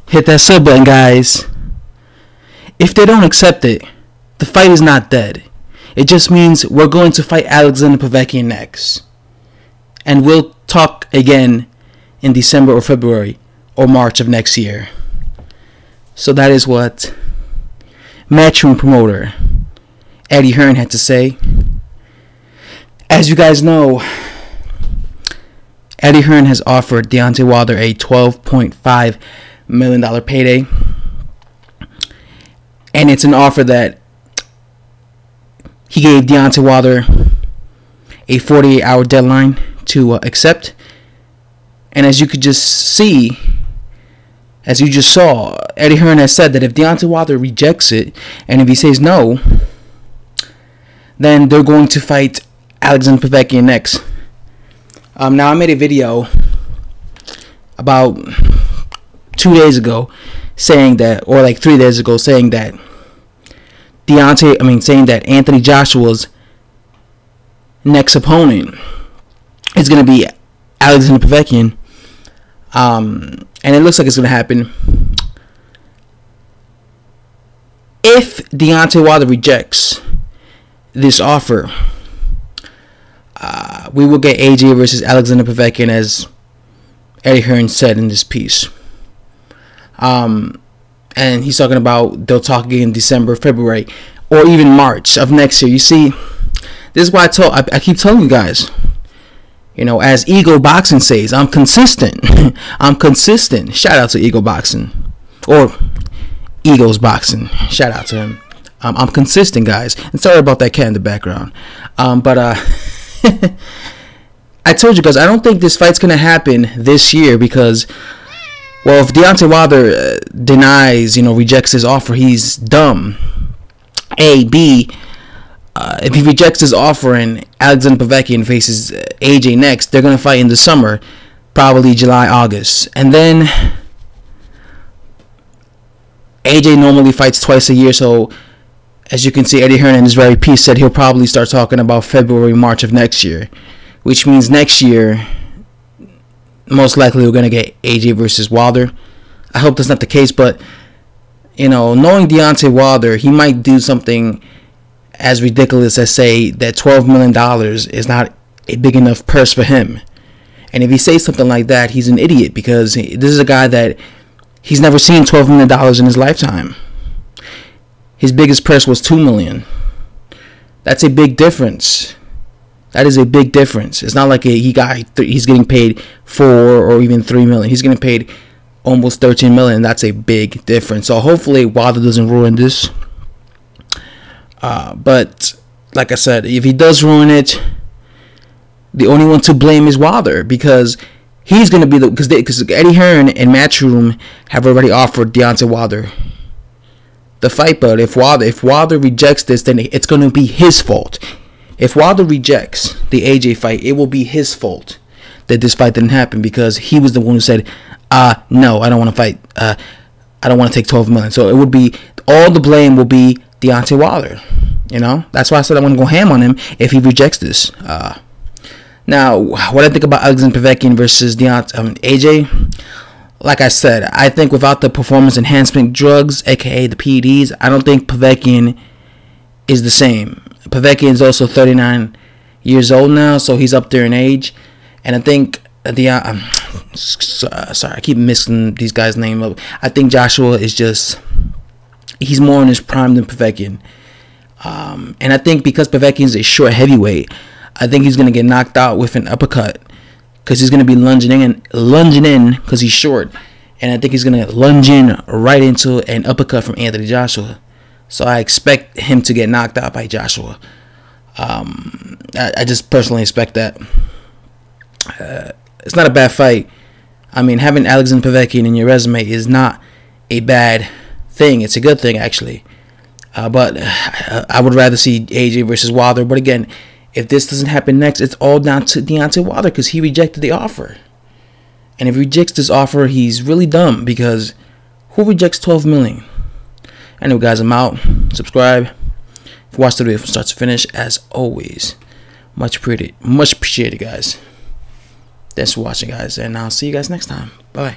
Hit that sub button, guys. If they don't accept it, the fight is not dead. It just means we're going to fight Alexander Povetkin next. And we'll talk again in December or February or March of next year. So that is what Matchroom promoter Eddie Hearn had to say. As you guys know, Eddie Hearn has offered Deontay Wilder a $12.5 million payday. And it's an offer that he gave Deontay Wilder a 48-hour deadline to accept. And as you could just see, as you just saw, Eddie Hearn has said that if Deontay Wilder rejects it, and if he says no, then they're going to fight Alexander Povetkin next. Now, I made a video about 2 days ago saying that, or like 3 days ago, saying that saying that Anthony Joshua's next opponent is going to be Alexander Povetkin. And it looks like it's going to happen. If Deontay Wilder rejects this offer, we will get AJ versus Alexander Povetkin, as Eddie Hearn said in this piece. And he's talking about they'll talk again in December, February, or even March of next year. You see, this is why I keep telling you guys, as Ego Boxing says, I'm consistent. I'm consistent. Shout out to Ego Boxing, or Ego's Boxing. Shout out to him. I'm consistent, guys. And sorry about that cat in the background. But I told you guys, I don't think this fight's going to happen this year because, well, if Deontay Wilder denies, rejects his offer, he's dumb. A. B. If he rejects his offer and Alexander Povetkin faces AJ next, they're going to fight in the summer, probably July, August. And then AJ normally fights twice a year, so as you can see, Eddie Hearn in his very piece said he'll probably start talking about February, March of next year, which means next year, most likely we're going to get AJ versus Wilder. I hope that's not the case, but, knowing Deontay Wilder, he might do something as ridiculous as say that $12 million is not a big enough purse for him. And if he says something like that, he's an idiot, because this is a guy that he's never seen $12 million in his lifetime. His biggest purse was $2 million. That's a big difference. That is a big difference. It's not like he's getting paid $4 or even $3 million. He's getting paid almost $13 million. That's a big difference. So hopefully Wilder doesn't ruin this. But like I said, if he does ruin it, the only one to blame is Wilder, because he's going to be because Eddie Hearn and Matchroom have already offered Deontay Wilder the fight. But if Wilder rejects this, then it's going to be his fault. If Wilder rejects the AJ fight, it will be his fault that this fight didn't happen, because he was the one who said, no, I don't want to fight. I don't want to take $12 million. So it would be, all the blame will be Deontay Wilder. That's why I said I want to go ham on him if he rejects this. Now, what I think about Alexander Povetkin versus AJ, like I said, I think without the performance enhancement drugs, aka the PEDs, I don't think Povetkin is the same. Povetkin is also 39 years old now, so he's up there in age. And I think sorry, I keep mixing these guys' names up. I think Joshua is he's more in his prime than Povetkin. And I think because Povetkin is a short heavyweight, I think he's going to get knocked out with an uppercut, because he's going to be lunging in because he's short. And I think he's going to lunge in right into an uppercut from Anthony Joshua. So I expect him to get knocked out by Joshua. I just personally expect that. It's not a bad fight. Having Alexander Povetkin in your resume is not a bad thing. It's a good thing, actually. But I would rather see AJ versus Wilder. But again, if this doesn't happen next, it's all down to Deontay Wilder, because he rejected the offer. And if he rejects this offer, he's really dumb, because who rejects $12 million? Anyway, guys, I'm out. Subscribe. If you watched the video from start to finish, as always, much appreciated, guys. Thanks for watching, guys, and I'll see you guys next time. Bye.